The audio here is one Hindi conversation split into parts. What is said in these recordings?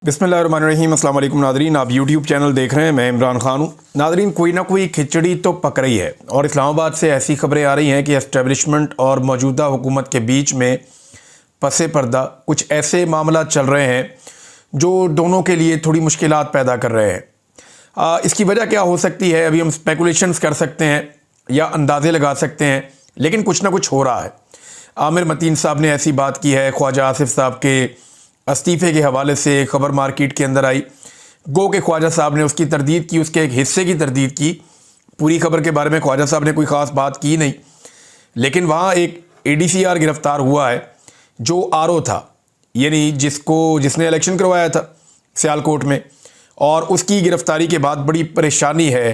बिस्मिल्लाहिर्रहमानिर्रहीम। अस्सलाम वालेकुम नादरीन, आप यूट्यूब चैनल देख रहे हैं। मैं इमरान खान हूँ। नादरीन, कोई ना कोई खिचड़ी तो पक रही है और इस्लामाबाद से ऐसी खबरें आ रही हैं कि एस्टेब्लिशमेंट और मौजूदा हुकूमत के बीच में पसे पर्दा कुछ ऐसे मामला चल रहे हैं जो दोनों के लिए थोड़ी मुश्किलात पैदा कर रहे हैं। इसकी वजह क्या हो सकती है, अभी हम स्पेकुलेशंस कर सकते हैं या अंदाजे लगा सकते हैं, लेकिन कुछ ना कुछ हो रहा है। आमिर मतीन साहब ने ऐसी बात की है, ख्वाजा आसिफ साहब के इस्तीफ़े के हवाले से खबर मार्केट के अंदर आई। गो के ख्वाजा साहब ने उसकी तरदीद की, उसके एक हिस्से की तरदीद की। पूरी खबर के बारे में ख्वाजा साहब ने कोई ख़ास बात की नहीं, लेकिन वहाँ एक ADCR गिरफ़्तार हुआ है जो RO था, यानी जिसने इलेक्शन करवाया था सियालकोट में, और उसकी गिरफ़्तारी के बाद बड़ी परेशानी है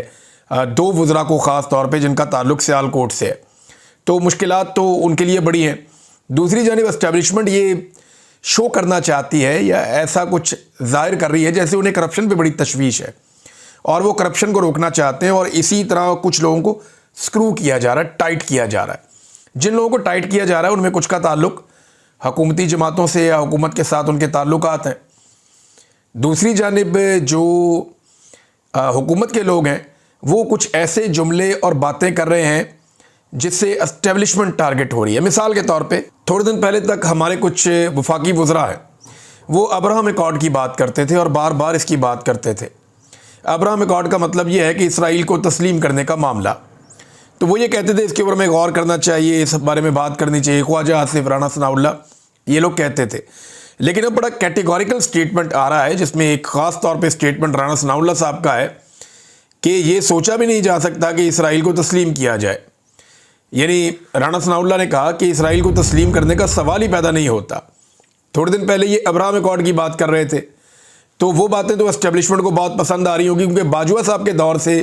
दो वज़रा को ख़ास तौर पे जिनका ताल्लुक़ सियालकोट से है। तो मुश्किलात तो उनके लिए बड़ी हैं। दूसरी जानिब एस्टेब्लिशमेंट ये शो करना चाहती है या ऐसा कुछ जाहिर कर रही है जैसे उन्हें करप्शन पे बड़ी तशवीश है और वो करप्शन को रोकना चाहते हैं, और इसी तरह कुछ लोगों को स्क्रू किया जा रहा है, टाइट किया जा रहा है। जिन लोगों को टाइट किया जा रहा है उनमें कुछ का ताल्लुक़ हुकूमती जमातों से या हुकूमत के साथ उनके ताल्लुकात हैं। दूसरी जानिब जो हुकूमत के लोग हैं वो कुछ ऐसे जुमले और बातें कर रहे हैं जिससे एस्टेब्लिशमेंट टारगेट हो रही है। मिसाल के तौर पे थोड़े दिन पहले तक हमारे कुछ वफाकी वज़रा हैं, वो अब्राहम अकॉर्ड की बात करते थे और बार बार इसकी बात करते थे। अब्राहम अकॉर्ड का मतलब ये है कि इसराइल को तस्लीम करने का मामला। तो वो ये कहते थे इसके ऊपर में गौर करना चाहिए, इस बारे में बात करनी चाहिए। ख्वाजा आसिफ, राना सनाउल्लाह, ये लोग कहते थे। लेकिन अब बड़ा कैटेगोरिकल स्टेटमेंट आ रहा है जिसमें एक ख़ास तौर पर स्टेटमेंट राना सनाउल्लाह साहब का है कि ये सोचा भी नहीं जा सकता कि इसराइल को तस्लीम किया जाए। यानी राना सनाउल्लाह ने कहा कि इसराइल को तस्लीम करने का सवाल ही पैदा नहीं होता। थोड़े दिन पहले ये अब्राहम अकॉर्ड की बात कर रहे थे, तो वो बातें तो एस्टेब्लिशमेंट को बहुत पसंद आ रही होगी, क्योंकि बाजवा साहब के दौर से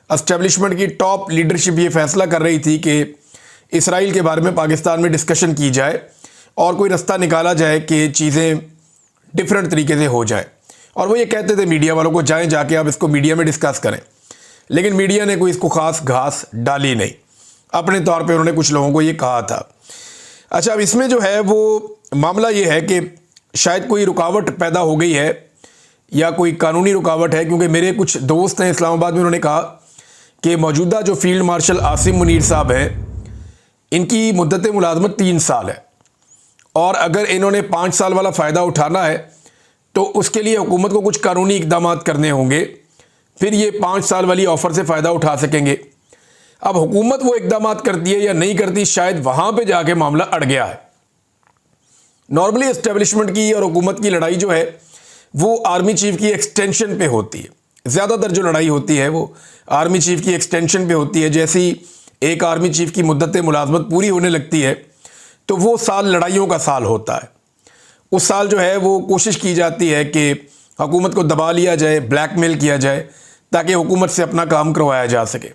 एस्टेब्लिशमेंट की टॉप लीडरशिप ये फैसला कर रही थी कि इसराइल के बारे में पाकिस्तान में डिस्कशन की जाए और कोई रास्ता निकाला जाए कि चीज़ें डिफरेंट तरीके से हो जाए। और वो ये कहते थे मीडिया वालों को, जाएँ जाके आप इसको मीडिया में डिस्कस करें। लेकिन मीडिया ने कोई इसको ख़ास घास डाली नहीं, अपने तौर पे उन्होंने कुछ लोगों को ये कहा था। अच्छा, अब इसमें जो है वो मामला ये है कि शायद कोई रुकावट पैदा हो गई है या कोई कानूनी रुकावट है, क्योंकि मेरे कुछ दोस्त हैं इस्लामाबाद में, उन्होंने कहा कि मौजूदा जो फील्ड मार्शल आसिम मुनीर साहब हैं, इनकी मुद्दत मुलाजमत 3 साल है, और अगर इन्होंने 5 साल वाला फ़ायदा उठाना है तो उसके लिए हुकूमत को कुछ कानूनी इक़दाम करने होंगे, फिर ये 5 साल वाली ऑफ़र से फ़ायदा उठा सकेंगे। अब हुकूमत वो इकदाम करती है या नहीं करती, शायद वहां पे जाके मामला अड़ गया है। नॉर्मली एस्टेब्लिशमेंट की और हुकूमत की लड़ाई जो है वो आर्मी चीफ की एक्सटेंशन पे होती है। ज़्यादातर जो लड़ाई होती है वो आर्मी चीफ की एक्सटेंशन पे होती है। जैसे ही एक आर्मी चीफ की मुद्दत मुलाजमत पूरी होने लगती है तो वो साल लड़ाइयों का साल होता है। उस साल जो है वो कोशिश की जाती है कि हुकूमत को दबा लिया जाए, ब्लैकमेल किया जाए, ताकि हुकूमत से अपना काम करवाया जा सके।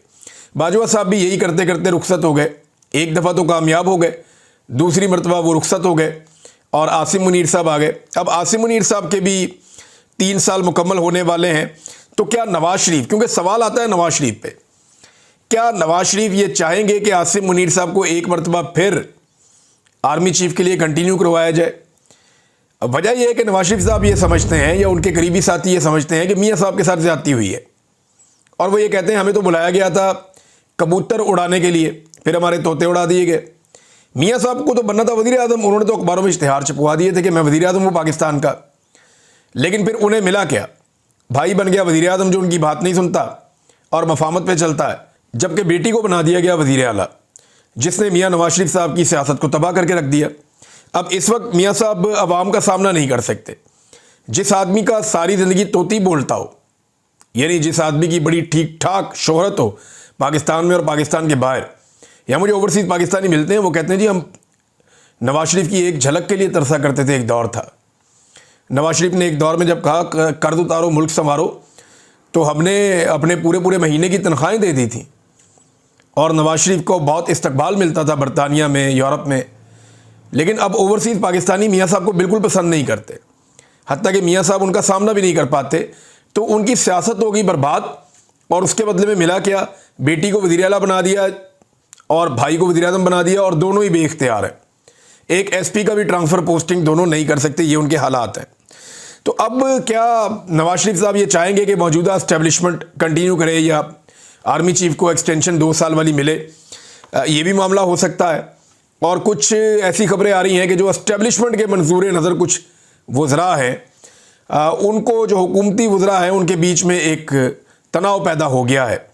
बाजवा साहब भी यही करते करते रुखसत हो गए। एक दफ़ा तो कामयाब हो गए, दूसरी मरतबा वो रुखसत हो गए और आसिम मुनीर साहब आ गए। अब आसिम मुनीर साहब के भी 3 साल मुकम्मल होने वाले हैं, तो क्या नवाज शरीफ, क्योंकि सवाल आता है नवाज शरीफ पे, क्या नवाज शरीफ ये चाहेंगे कि आसिम मुनीर साहब को एक मरतबा फिर आर्मी चीफ के लिए कंटिन्यू करवाया जाए? अब वजह यह है कि नवाज शरीफ साहब ये समझते हैं या उनके करीबी साथी ये समझते हैं कि मियाँ साहब के साथ ज़्यादती हुई है, और वो ये कहते हैं हमें तो बुलाया गया था कबूतर उड़ाने के लिए, फिर हमारे तोते उड़ा दिए गए। मियाँ साहब को तो बनना था वज़ीर आज़म, उन्होंने तो अखबारों में इश्तिहार छपवा दिए थे कि मैं वज़ीर आज़म हूँ पाकिस्तान का, लेकिन फिर उन्हें मिला क्या? भाई बन गया वज़ीर आज़म जो उनकी बात नहीं सुनता और मफामत पे चलता है। जबकि बेटी को बना दिया गया वज़ीर आला, जिसने मियाँ नवाज शरीफ साहब की सियासत को तबाह करके रख दिया। अब इस वक्त मियाँ साहब अवाम का सामना नहीं कर सकते। जिस आदमी का सारी ज़िंदगी तोती बोलता हो, यानी जिस आदमी की बड़ी ठीक ठाक शोहरत हो पाकिस्तान में और पाकिस्तान के बाहर, या मुझे ओवरसीज़ पाकिस्तानी मिलते हैं, वो कहते हैं जी हम नवाज शरीफ की एक झलक के लिए तरसा करते थे। एक दौर था, नवाज शरीफ ने एक दौर में जब कहा कर्ज उतारो मुल्क संवारो, तो हमने अपने पूरे महीने की तनख्वाहें दे दी थी और नवाज शरीफ को बहुत इस्तकबाल मिलता था बरतानिया में, यूरोप में। लेकिन अब ओवरसीज़ पाकिस्तानी मियाँ साहब को बिल्कुल पसंद नहीं करते, हत्ता कि मियाँ साहब उनका सामना भी नहीं कर पाते। तो उनकी सियासत हो गई बर्बाद, और उसके बदले में मिला क्या? बेटी को वज़ीर आला बना दिया और भाई को वज़ीर आज़म बना दिया, और दोनों ही बेइख्तियार हैं। एक SP का भी ट्रांसफ़र पोस्टिंग दोनों नहीं कर सकते, ये उनके हालात हैं। तो अब क्या नवाज शरीफ साहब ये चाहेंगे कि मौजूदा एस्टेब्लिशमेंट कंटिन्यू करे या आर्मी चीफ को एक्सटेंशन 2 साल वाली मिले? ये भी मामला हो सकता है। और कुछ ऐसी खबरें आ रही हैं कि जो एस्टेब्लिशमेंट के मंजूर नज़र कुछ वज़रा हैं, उनको जो हुकूमती वज़रा हैं उनके बीच में एक तनाव पैदा हो गया है।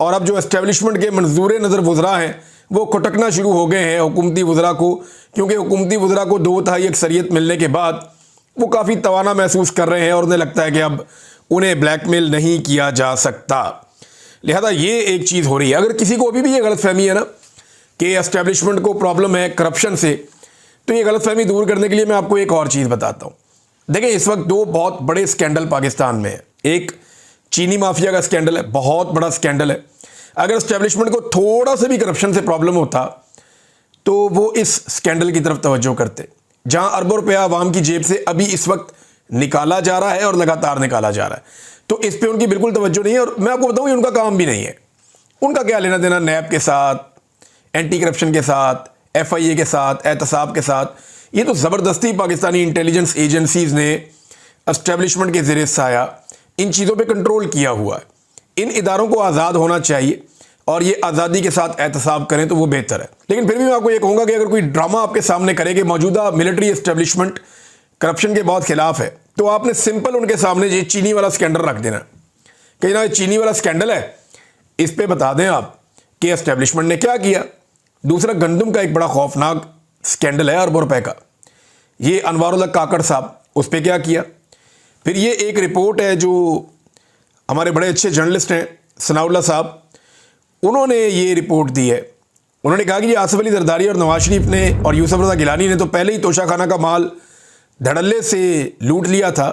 और अब जो एस्टेब्लिशमेंट के मंजूर नज़र वज़रा हैं वो खटकना शुरू हो गए हैं हुकूमती वज़रा को, क्योंकि हुकूमती वज़रा को 2/3 अक्सरियत मिलने के बाद वो काफ़ी तवाना महसूस कर रहे हैं और उन्हें लगता है कि अब उन्हें ब्लैकमेल नहीं किया जा सकता। लिहाजा ये एक चीज़ हो रही है। अगर किसी को अभी भी ये गलतफहमी है ना कि एस्टेब्लिशमेंट को प्रॉब्लम है करप्शन से, तो ये गलतफहमी दूर करने के लिए मैं आपको एक और चीज़ बताता हूँ। देखें, इस वक्त 2 बहुत बड़े स्कैंडल पाकिस्तान में है। एक चीनी माफिया का स्कैंडल है, बहुत बड़ा स्कैंडल है। अगर एस्टेब्लिशमेंट को थोड़ा सा भी करप्शन से प्रॉब्लम होता तो वो इस स्कैंडल की तरफ तवज्जो करते, जहां अरबों रुपया आवाम की जेब से अभी इस वक्त निकाला जा रहा है और लगातार निकाला जा रहा है। तो इस पे उनकी बिल्कुल तवज्जो नहीं है। और मैं आपको बताऊं, ये उनका काम भी नहीं है। उनका क्या लेना देना नैब के साथ, एंटी करप्शन के साथ, FIA के साथ, एहतसाब के साथ। ये तो ज़बरदस्ती पाकिस्तानी इंटेलिजेंस एजेंसीज़ ने एस्टेब्लिशमेंट के ज़रिए साया इन चीज़ों पे कंट्रोल किया हुआ है। इन इदारों को आज़ाद होना चाहिए और ये आज़ादी के साथ एहतसाब करें तो वो बेहतर है। लेकिन फिर भी मैं आपको ये कहूँगा कि अगर कोई ड्रामा आपके सामने करे कि मौजूदा मिलिट्री एस्टेब्लिशमेंट करप्शन के बहुत खिलाफ है, तो आपने सिंपल उनके सामने ये चीनी वाला स्कैंडल रख देना कि ना चीनी वाला स्कैंडल है, इस पे बता दें आप कि एस्टेब्लिशमेंट ने क्या किया। दूसरा, गंदम का एक बड़ा खौफनाक स्कैंडल है अरबों रुपए का, ये अनवारुल्लाह काकड़ साहब, उस पर क्या किया। फिर ये एक रिपोर्ट है जो हमारे बड़े अच्छे जर्नलिस्ट हैं सनाउल्लाह साहब, उन्होंने ये रिपोर्ट दी है। उन्होंने कहा कि ये आसिफ अली जरदारी और नवाज शरीफ ने और यूसुफ रज़ा गिलानी ने तो पहले ही तोशाखाना का माल धड़ल्ले से लूट लिया था,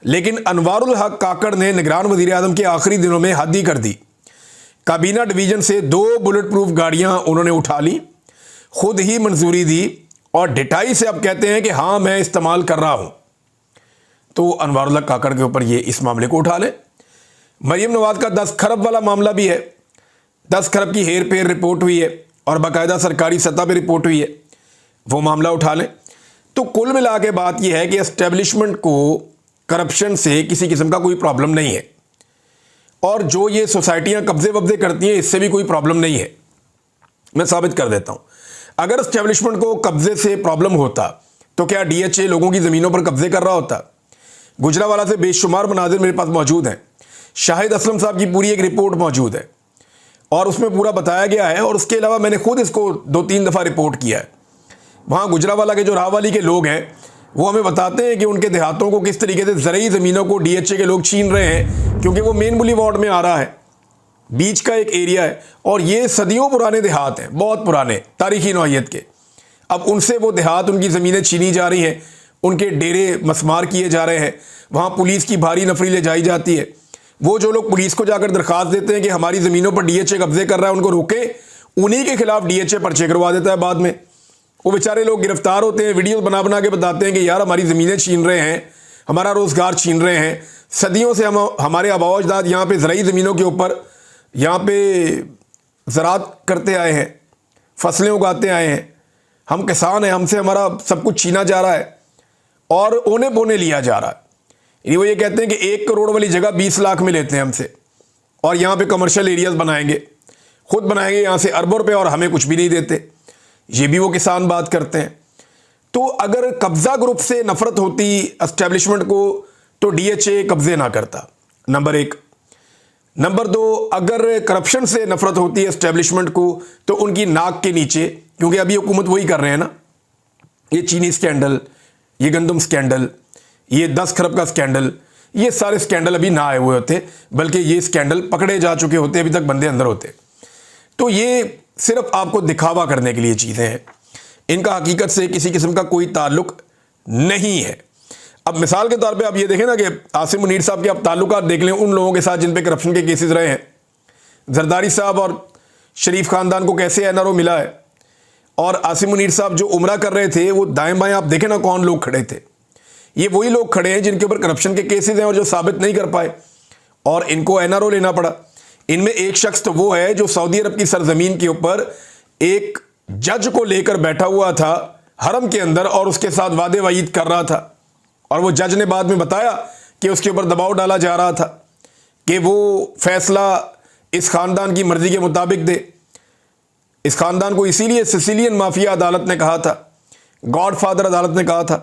लेकिन अनवारुल हक काकड़ ने निगरान वज़ीर आज़म के आखिरी दिनों में हद ही कर दी। काबीना डिवीज़न से 2 बुलेट प्रूफ गाड़ियाँ उन्होंने उठा ली, खुद ही मंजूरी दी और ढिठाई से अब कहते हैं कि हाँ मैं इस्तेमाल कर रहा हूँ। तो अनवारुल हक काकड़ के ऊपर ये इस मामले को उठा लें। मरीम नवाज का 10 खरब वाला मामला भी है। 10 खरब की हेर फेर रिपोर्ट हुई है और बाकायदा सरकारी सतह पर रिपोर्ट हुई है, वो मामला उठा लें। तो कुल मिला के बात यह है कि एस्टेब्लिशमेंट को करप्शन से किसी किस्म का कोई प्रॉब्लम नहीं है, और जो ये सोसाइटियां कब्जे वब्जे करती हैं इससे भी कोई प्रॉब्लम नहीं है। मैं साबित कर देता हूं। अगर एस्टेब्लिशमेंट को कब्जे से प्रॉब्लम होता तो क्या DHA लोगों की ज़मीनों पर कब्जे कर रहा होता? गुजरावाला से बेशुमार मनाजिर मेरे पास मौजूद हैं। शाहिद असलम साहब की पूरी एक रिपोर्ट मौजूद है और उसमें पूरा बताया गया है, और उसके अलावा मैंने खुद इसको 2-3 दफ़ा रिपोर्ट किया है। वहाँ गुजरावाला के जो राहवाली के लोग हैं वो हमें बताते हैं कि उनके देहातों को किस तरीके से ज़रूरी ज़मीनों को DHA के लोग छीन रहे हैं, क्योंकि वो मेन बुली वार्ड में आ रहा है, बीच का एक एरिया है और ये सदियों पुराने देहात हैं, बहुत पुराने तारीखी नौइयत के। अब उनसे वो देहात, उनकी ज़मीनें छीनी जा रही हैं, उनके डेरे मसमार किए जा रहे हैं, वहाँ पुलिस की भारी नफरी ले जाई जाती है। वो जो लोग पुलिस को जाकर दरख्वास्त देते हैं कि हमारी ज़मीनों पर DHA कब्जे कर रहा है, उनको रोके, उन्हीं के खिलाफ DHA पर्चे करवा देता है बाद में। वो बेचारे लोग गिरफ्तार होते हैं, वीडियो बना बना के बताते हैं कि यार हमारी ज़मीनें छीन रहे हैं, हमारा रोज़गार छीन रहे हैं, सदियों से हमारे आबाओ अजदाद यहाँ पे ज़राई ज़मीनों के ऊपर यहाँ पे ज़राअत करते आए हैं, फसलें उगाते आए हैं, हम किसान हैं, हमसे हमारा सब कुछ छीना जा रहा है और ओने बोने लिया जा रहा है। यानी वो ये कहते हैं कि 1 करोड़ वाली जगह 20 लाख में लेते हैं हमसे और यहाँ पे कमर्शियल एरियाज़ बनाएंगे, खुद बनाएंगे यहाँ से अरबों रुपये और हमें कुछ भी नहीं देते। ये भी वो किसान बात करते हैं। तो अगर कब्ज़ा ग्रुप से नफ़रत होती एस्टेब्लिशमेंट को तो DHA कब्ज़े ना करता, नंबर 1। नंबर 2, अगर करप्शन से नफ़रत होती है एस्टेब्लिशमेंट को तो उनकी नाक के नीचे, क्योंकि अभी हुकूमत वही कर रहे हैं ना, ये चीनी स्कैंडल, ये गंदम स्कैंडल, ये 10 खरब का स्कैंडल, ये सारे स्कैंडल अभी ना आए हुए होते, बल्कि ये स्कैंडल पकड़े जा चुके होते, अभी तक बंदे अंदर होते। तो ये सिर्फ आपको दिखावा करने के लिए चीज़ें हैं, इनका हकीकत से किसी किस्म का कोई ताल्लुक नहीं है। अब मिसाल के तौर पे आप ये देखें ना कि आसिम मुनीर साहब के आप ताल्लुकात देख लें उन लोगों के साथ जिन पे करप्शन के केसेस रहे हैं। जरदारी साहब और शरीफ ख़ानदान को कैसे NRO मिला है, और आसिम मुनीर साहब जो उम्रा कर रहे थे वो दाएं बाएं आप देखें ना कौन लोग खड़े थे। ये वही लोग खड़े हैं जिनके ऊपर करप्शन के केसेस हैं और जो साबित नहीं कर पाए और इनको NRO लेना पड़ा। इनमें एक शख्स तो वो है जो सऊदी अरब की सरजमीन के ऊपर एक जज को लेकर बैठा हुआ था हरम के अंदर और उसके साथ वादे वाईद कर रहा था। और वो जज ने बाद में बताया कि उसके ऊपर दबाव डाला जा रहा था कि वो फैसला इस खानदान की मर्जी के मुताबिक दे। इस खानदान को इसीलिए सिसिलियन माफिया अदालत ने कहा था, गॉडफादर अदालत ने कहा था।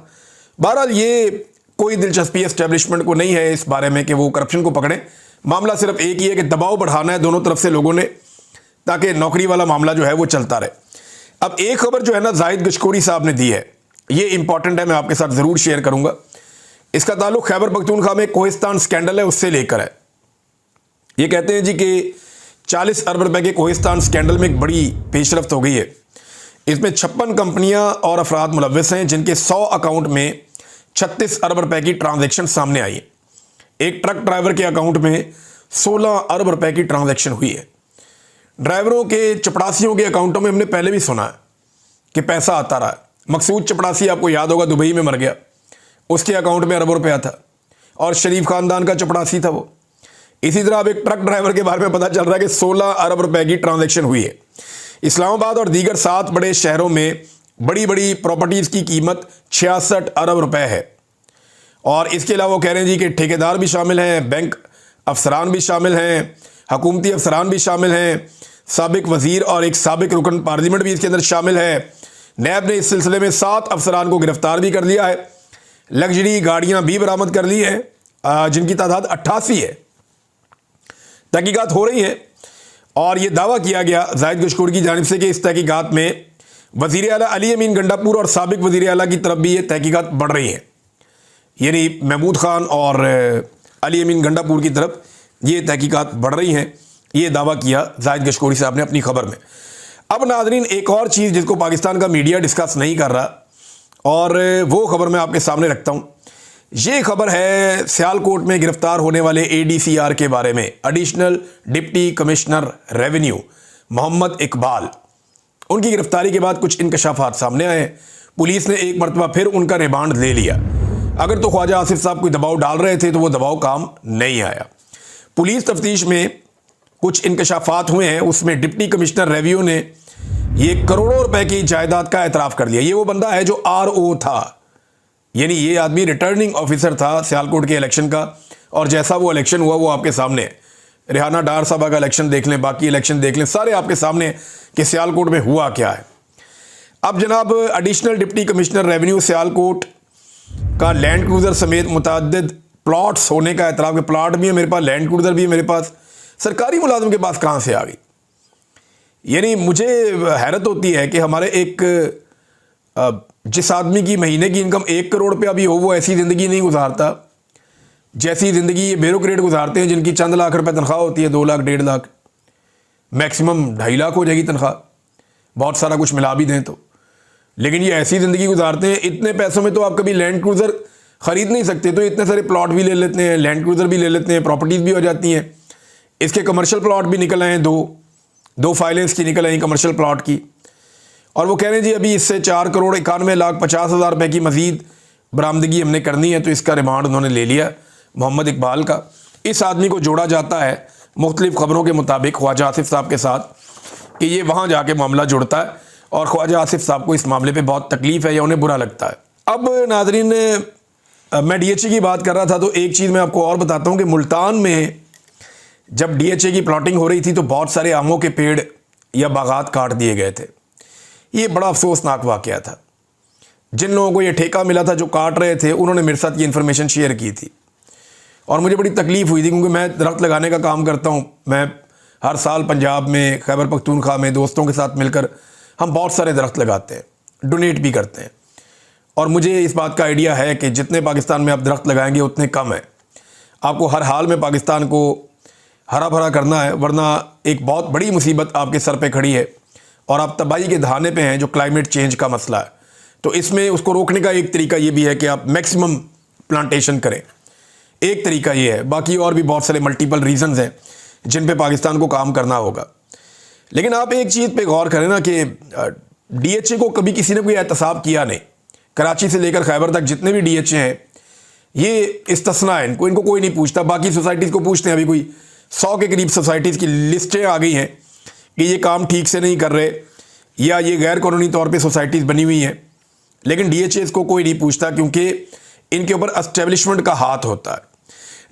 बहरहाल ये कोई दिलचस्पी एस्टेब्लिशमेंट को नहीं है इस बारे में कि वो करप्शन को पकड़े। मामला सिर्फ एक ही है कि दबाव बढ़ाना है दोनों तरफ से लोगों ने, ताकि नौकरी वाला मामला जो है वो चलता रहे। अब एक खबर जो है ना जाहिद गशकोरी साहब ने दी है, ये इंपॉर्टेंट है, मैं आपके साथ ज़रूर शेयर करूंगा। इसका ताल्लुक खैबर पख्तूनख्वा में कोहिस्तान स्कैंडल है उससे लेकर है। ये कहते हैं जी कि 40 अरब रुपए के कोहिस्तान स्कैंडल में एक बड़ी पेशरफ्त हो गई है। इसमें 56 कंपनियां और अफराद मुलव्वस हैं जिनके 100 अकाउंट में 36 अरब रुपए की ट्रांजैक्शन सामने आई है। एक ट्रक ड्राइवर के अकाउंट में 16 अरब रुपए की ट्रांजैक्शन हुई है। ड्राइवरों के चपड़ासियों के अकाउंटों में हमने पहले भी सुना है कि पैसा आता रहा है। मकसूद चपड़ासी आपको याद होगा दुबई में मर गया, उसके अकाउंट में अरबों रुपया था और शरीफ खानदान का चपड़ासी था वो। इसी तरह अब एक ट्रक ड्राइवर के बारे में पता चल रहा है कि 16 अरब रुपए की ट्रांजैक्शन हुई है। इस्लामाबाद और दीगर 7 बड़े शहरों में बड़ी बड़ी प्रॉपर्टीज़ की कीमत 66 अरब रुपए है। और इसके अलावा वो कह रहे हैं जी कि ठेकेदार भी शामिल हैं, बैंक अफसरान भी शामिल हैं, हुकूमती अफसरान भी शामिल हैं, साबिक वजीर और एक साबिक रुकन पार्लियामेंट भी इसके अंदर शामिल है। नैब ने इस सिलसिले में 7 अफसरान को गिरफ्तार भी कर लिया है। लग्जरी गाड़ियां भी बरामद कर ली हैं जिनकी तादाद 88 है। तहकीकात हो रही है और यह दावा किया गया जाहिद गशकोरी की जानिब से कि इस तहकीकात में वज़ीर आला अली अमीन गंडापुर और साबिक वज़ीर आला की तरफ भी ये तहकीकात बढ़ रही हैं, यानी महमूद खान और अली अमीन गंडापुर की तरफ ये तहकीकात बढ़ रही हैं। ये दावा किया जाहिद गशकोरी साहब ने अपनी खबर में। अब नाज़रीन एक और चीज़ जिसको पाकिस्तान का मीडिया डिस्कस नहीं कर रहा और वो खबर मैं आपके सामने रखता हूँ। ये खबर है सियालकोट में गिरफ्तार होने वाले ADCR के बारे में, additional deputy commissioner revenue Mohammad Iqbal. उनकी गिरफ्तारी के बाद कुछ इंकशाफात सामने आए। पुलिस ने एक मरतबा फिर उनका रिमांड ले लिया। अगर तो ख्वाजा आसिफ साहब कोई दबाव डाल रहे थे तो वो दबाव काम नहीं आया। पुलिस तफ्तीश में कुछ इंकशाफात हुए हैं, उसमें डिप्टी कमिश्नर रेवेन्यू ने ये करोड़ों रुपए की जायदाद का एतराफ़ कर लिया। ये वो बंदा है जो RO था, यानी ये आदमी रिटर्निंग ऑफिसर था सियालकोट के इलेक्शन का, और जैसा वो इलेक्शन हुआ वो आपके सामने है। रेहाना डार साहबा का इलेक्शन देख लें, बाकी इलेक्शन देख लें, सारे आपके सामने कि सियालकोट में हुआ क्या है। अब जनाब additional deputy commissioner revenue Sialkot का लैंड क्रूज़र समेत मुतअद्दिद प्लॉट्स होने का एतराफ़, के प्लाट भी है मेरे पास, लैंड क्रूज़र भी है मेरे पास, सरकारी मुलाजिम के पास कहाँ से आ गई। यानी मुझे हैरत होती है कि हमारे एक जिस आदमी की महीने की इनकम 1 करोड़ रुपया भी हो वो ऐसी ज़िंदगी नहीं गुजारता जैसी ज़िंदगी ये ब्यूरोक्रेट गुजारते हैं जिनकी चंद लाख रुपए तनख्वाह होती है, 2 लाख 1.5 लाख, मैक्सिमम 2.5 लाख हो जाएगी तनख्वाह, बहुत सारा कुछ मिला भी दें तो। लेकिन ये ऐसी ज़िंदगी गुजारते हैं, इतने पैसों में तो आप कभी लैंड क्रूज़र ख़रीद नहीं सकते, तो इतने सारे प्लॉट भी ले लेते हैं, लैंड क्रूज़र भी ले लेते हैं, प्रॉपर्टीज़ भी हो जाती हैं। इसके कमर्शियल प्लॉट भी निकल आए, दो फाइलें इसकी निकल आई कमर्शियल प्लॉट की। और वो कह रहे हैं जी अभी इससे 4 करोड़ 91 लाख 50,000 रुपये की मज़ीद बरामदगी हमने करनी है, तो इसका रिमांड उन्होंने ले लिया मोहम्मद इकबाल का। इस आदमी को जोड़ा जाता है मुख्तलिफ़ खबरों के मुताबिक ख्वाजा आसिफ साहब के साथ कि ये वहाँ जाके मामला जुड़ता है और ख्वाजा आसिफ साहब को इस मामले पे बहुत तकलीफ़ है या उन्हें बुरा लगता है। अब नाज़रीन मैं DHA की बात कर रहा था, तो एक चीज़ मैं आपको और बताता हूँ कि मुल्तान में जब DHA की प्लॉटिंग हो रही थी तो बहुत सारे आमों के पेड़ या बागात काट दिए गए थे। ये बड़ा अफसोसनाक वाक़या था। जिन लोगों को ये ठेका मिला था जो काट रहे थे, उन्होंने मेरे साथ ये इन्फॉर्मेशन शेयर की थी और मुझे बड़ी तकलीफ़ हुई थी, क्योंकि मैं दरख्त लगाने का काम करता हूँ। मैं हर साल पंजाब में, खैबर पख्तूनख्वा में दोस्तों के साथ मिलकर हम बहुत सारे दरख्त लगाते हैं, डोनेट भी करते हैं। और मुझे इस बात का आइडिया है कि जितने पाकिस्तान में आप दरख्त लगाएंगे उतने कम है। आपको हर हाल में पाकिस्तान को हरा भरा करना है, वरना एक बहुत बड़ी मुसीबत आपके सर पे खड़ी है और आप तबाही के दहाने पे हैं, जो क्लाइमेट चेंज का मसला है। तो इसमें उसको रोकने का एक तरीका ये भी है कि आप मैक्सिमम प्लांटेशन करें, एक तरीका ये है। बाकी और भी बहुत सारे मल्टीपल रीजंस हैं जिन पे पाकिस्तान को काम करना होगा। लेकिन आप एक चीज़ पे गौर करें ना कि DHA को कभी किसी ने कोई एहतसाब किया नहीं। कराची से लेकर खैबर तक जितने भी DHA हैं ये इस्तिस्ना है, इनको कोई नहीं पूछता। बाकी सोसाइटीज़ को पूछते हैं। अभी कोई 100 के करीब सोसाइटीज़ की लिस्टें आ गई हैं कि ये काम ठीक से नहीं कर रहे या ये गैर कानूनी तौर पे सोसाइटीज़ बनी हुई हैं, लेकिन DHA इसको कोई नहीं पूछता, क्योंकि इनके ऊपर एस्टेब्लिशमेंट का हाथ होता है।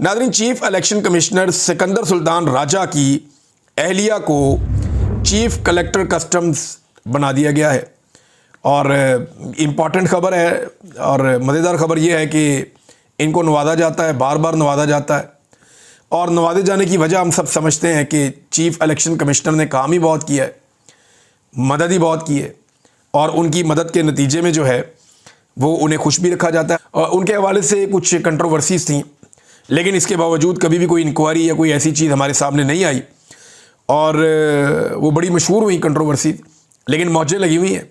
नाज़रीन, chief election commissioner Sikandar Sultan Raja की अहलिया को चीफ कलेक्टर कस्टम्स बना दिया गया है। और इम्पॉर्टेंट खबर है और मज़ेदार खबर यह है कि इनको नवाजा जाता है, बार बार नवाजा जाता है। और नवाजे जाने की वजह हम सब समझते हैं कि चीफ इलेक्शन कमिश्नर ने काम ही बहुत किया है, मदद ही बहुत की है, और उनकी मदद के नतीजे में जो है वो उन्हें खुश भी रखा जाता है। और उनके हवाले से कुछ कंट्रोवर्सीज थी, लेकिन इसके बावजूद कभी भी कोई इंक्वायरी या कोई ऐसी चीज़ हमारे सामने नहीं आई और वो बड़ी मशहूर हुई कंट्रोवर्सी, लेकिन मौजें लगी हुई हैं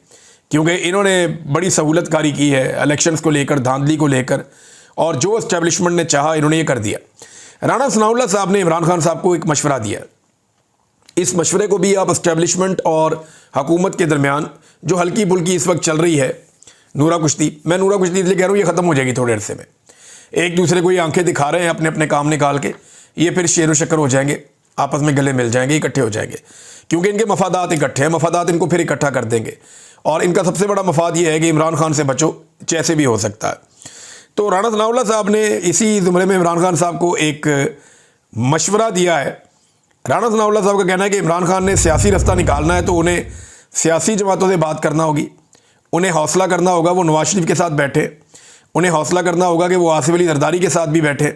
क्योंकि इन्होंने बड़ी सहूलतकारी की है इलेक्शंस को लेकर, धांधली को लेकर, और जो एस्टेब्लिशमेंट ने चाहा इन्होंने ये कर दिया। राणा सनाउल्लाह साहब ने इमरान खान साहब को एक मशवरा दिया। इस मशवरे को भी आप एस्टेब्लिशमेंट और हुकूमत के दरमियान जो हल्की फुल्की इस वक्त चल रही है, नूरा कुश्ती, मैं नूरा कुश्ती इसलिए कह रहा हूँ, ये ख़त्म हो जाएगी थोड़े अरसे में। एक दूसरे को ये आंखें दिखा रहे हैं अपने अपने काम निकाल के, ये फिर शेर व शक्कर हो जाएंगे, आपस में गले मिल जाएंगे, इकट्ठे हो जाएंगे, क्योंकि इनके मफादात इकट्ठे हैं, मफादात इनको फिर इकट्ठा कर देंगे। और इनका सबसे बड़ा मफाद ये है कि इमरान खान से बचो, जैसे भी हो सकता है। तो राणा सनाउल्लाह साहब ने इसी ज़ुमरे में इमरान खान साहब को एक मशवरा दिया है। राणा सनाउल्लाह साहब का कहना है कि इमरान खान ने सियासी रास्ता निकालना है तो उन्हें सियासी जमातों से बात करना होगी, उन्हें हौसला करना होगा वो नवाज शरीफ के साथ बैठे, उन्हें हौसला करना होगा कि वो आसिफ अली जरदारी के साथ भी बैठे।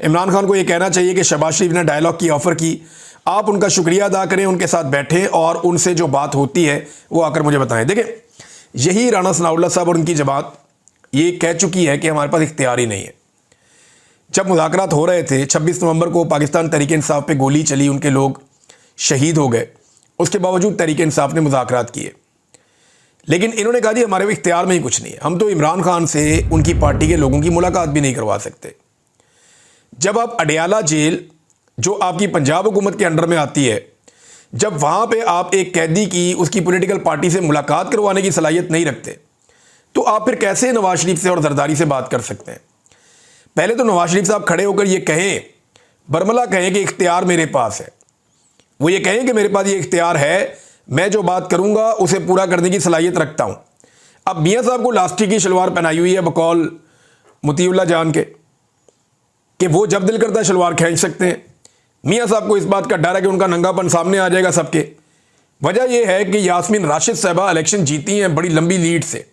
इमरान खान को ये कहना चाहिए कि शहबाज शरीफ ने डायलॉग की ऑफ़र की, आप उनका शुक्रिया अदा करें, उनके साथ बैठें और उनसे जो बात होती है वो आकर मुझे बताएं। देखें, यही राणा सनाउल्लाह साहब और उनकी जमात ये कह चुकी है कि हमारे पास इख्तियार ही नहीं है। जब मुज़ाकरात हो रहे थे 26 नवंबर को पाकिस्तान तहरीक इंसाफ पे गोली चली, उनके लोग शहीद हो गए, उसके बावजूद तहरीक इंसाफ ने मुज़ाकरात किए, लेकिन इन्होंने कहा जी हमारे भी इख्तियार में ही कुछ नहीं है, हम तो इमरान खान से उनकी पार्टी के लोगों की मुलाकात भी नहीं करवा सकते। जब आप अडयाला जेल जो आपकी पंजाब हुकूमत के अंडर में आती है, जब वहाँ पे आप एक कैदी की उसकी पॉलिटिकल पार्टी से मुलाकात करवाने की सलाहियत नहीं रखते, तो आप फिर कैसे नवाज शरीफ से और जरदारी से बात कर सकते हैं? पहले तो नवाज शरीफ साहब खड़े होकर ये कहें, बरमला कहें कि इख्तियार मेरे पास है, वो ये कहें कि मेरे पास ये इख्तियार है, मैं जो बात करूँगा उसे पूरा करने की सलाहियत रखता हूँ। अब मियाँ साहब को लास्टिक की शलवार पहनाई हुई है बकौल मुतीउल्लाह जान के कि वो जब दिल करता है शलवार खींच सकते हैं। मियाँ साहब को इस बात का डर है कि उनका नंगापन सामने आ जाएगा सबके। वजह यह है कि यास्मीन राशिद साहबा इलेक्शन जीती हैं बड़ी लंबी लीड से,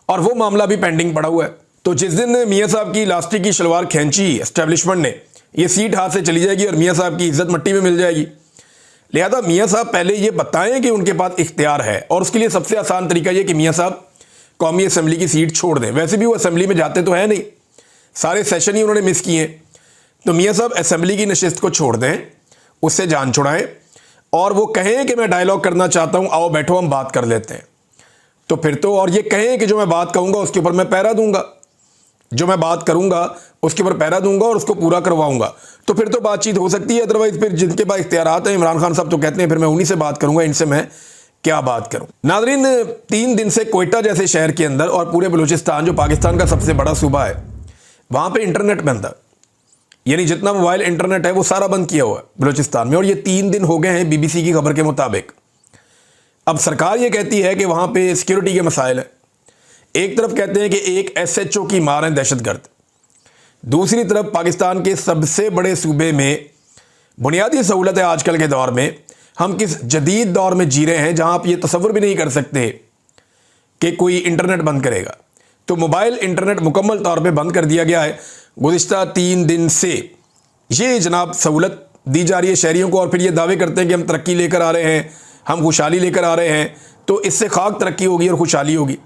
और वो मामला भी पेंडिंग पड़ा हुआ है। तो जिस दिन मियाँ साहब की लास्टिक की शलवार खींची एस्टेब्लिशमेंट ने, ये सीट हाथ से चली जाएगी और मियाँ साहब की इज्जत मिट्टी में मिल जाएगी। लिहाजा मियाँ साहब पहले ये बताएं कि उनके पास इख्तियार है, और उसके लिए सबसे आसान तरीका ये कि मियाँ साहब कौमी असम्बली की सीट छोड़ दें। वैसे भी वो असम्बली में जाते तो है नहीं, सारे सेशन ही उन्होंने मिस किए, तो मियाँ साहब असम्बली की नशिस्त को छोड़ दें, उससे जान छुड़ाएं और वो कहें कि मैं डायलॉग करना चाहता हूँ, आओ बैठो हम बात कर लेते हैं। तो फिर तो, और ये कहें कि जो मैं बात कहूँगा उसके ऊपर मैं पहरा दूंगा, जो मैं बात करूँगा उसके ऊपर पहरा दूंगा और उसको पूरा करवाऊंगा, तो फिर तो बातचीत हो सकती है। अदरवाइज फिर जिनके पास इख्तियारात हैं, इमरान खान साहब तो कहते हैं फिर मैं उन्हीं से बात करूँगा, इनसे मैं क्या बात करूँ। नाज़रीन, 3 दिन से कोयटा जैसे शहर के अंदर और पूरे बलूचिस्तान जो पाकिस्तान का सबसे बड़ा सूबा है, वहाँ पर इंटरनेट बंद है, यानी जितना मोबाइल इंटरनेट है वो सारा बंद किया हुआ है बलूचिस्तान में, और ये 3 दिन हो गए हैं BBC की खबर के मुताबिक। अब सरकार ये कहती है कि वहाँ पे सिक्योरिटी के मसाइल हैं। एक तरफ कहते हैं कि एक SHO की मार है दहशतगर्द, दूसरी तरफ पाकिस्तान के सबसे बड़े सूबे में बुनियादी सहूलत है। आजकल के दौर में हम किस जदीद दौर में जी रहे हैं जहाँ आप ये तसव्वुर भी नहीं कर सकते कि कोई इंटरनेट बंद करेगा। तो मोबाइल इंटरनेट मुकम्मल तौर पे बंद कर दिया गया है गुज़िश्ता 3 दिन से। ये जनाब सहूलत दी जा रही है शहरियों को, और फिर ये दावे करते हैं कि हम तरक्की लेकर आ रहे हैं, हम खुशहाली लेकर आ रहे हैं। तो इससे खाक तरक्की होगी और खुशहाली होगी।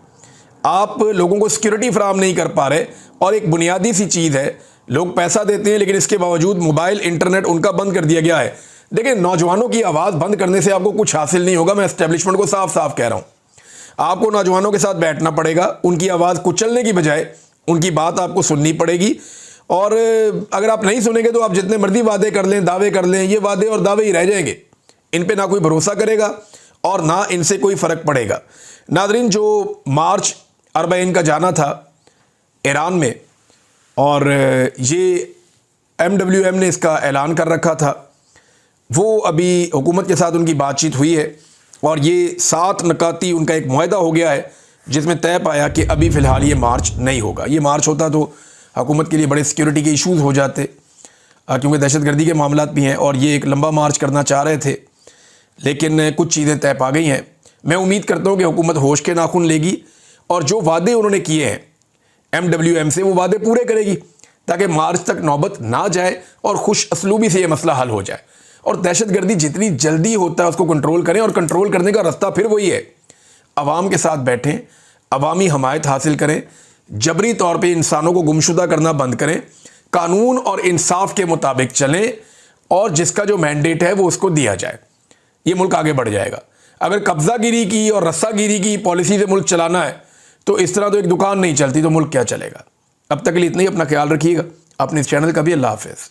आप लोगों को सिक्योरिटी फराहम नहीं कर पा रहे, और एक बुनियादी सी चीज़ है, लोग पैसा देते हैं लेकिन इसके बावजूद मोबाइल इंटरनेट उनका बंद कर दिया गया है। देखिए, नौजवानों की आवाज़ बंद करने से आपको कुछ हासिल नहीं होगा। मैं एस्टेब्लिशमेंट को साफ साफ कह रहा हूँ, आपको नौजवानों के साथ बैठना पड़ेगा, उनकी आवाज़ कुचलने की बजाय उनकी बात आपको सुननी पड़ेगी। और अगर आप नहीं सुनेंगे तो आप जितने मर्जी वादे कर लें, दावे कर लें, ये वादे और दावे ही रह जाएंगे। इन पे ना कोई भरोसा करेगा और ना इनसे कोई फ़र्क पड़ेगा। नादरीन, जो मार्च अरबाइन का जाना था ईरान में, और ये MWM ने इसका ऐलान कर रखा था, वो अभी हुकूमत के साथ उनकी बातचीत हुई है और ये 7 नकाती उनका एक मुआहदा हो गया है जिसमें तय पाया कि अभी फ़िलहाल ये मार्च नहीं होगा। ये मार्च होता तो हुकूमत के लिए बड़े सिक्योरिटी के इश्यूज़ हो जाते, क्योंकि दहशतगर्दी के मामलात भी हैं और ये एक लंबा मार्च करना चाह रहे थे, लेकिन कुछ चीज़ें तय पा गई हैं। मैं उम्मीद करता हूँ कि हुकूमत होश के नाखून लेगी और जो वादे उन्होंने किए हैं MWM से, वो वादे पूरे करेगी ताकि मार्च तक नौबत ना जाए और खुश असलूबी से ये मसला हल हो जाए। और दहशतगर्दी जितनी जल्दी होता है उसको कंट्रोल करें, और कंट्रोल करने का रास्ता फिर वही है, अवाम के साथ बैठें, अवामी हमायत हासिल करें, जबरी तौर पे इंसानों को गुमशुदा करना बंद करें, कानून और इंसाफ के मुताबिक चलें और जिसका जो मैंडेट है वो उसको दिया जाए। ये मुल्क आगे बढ़ जाएगा। अगर कब्जागिरी की और रस्सागिरी की पॉलिसी से मुल्क चलाना है तो इस तरह तो एक दुकान नहीं चलती, तो मुल्क क्या चलेगा। अब तक के लिए इतना ही। अपना ख्याल रखिएगा, अपने इस चैनल का भी। अल्लाह हाफिज़।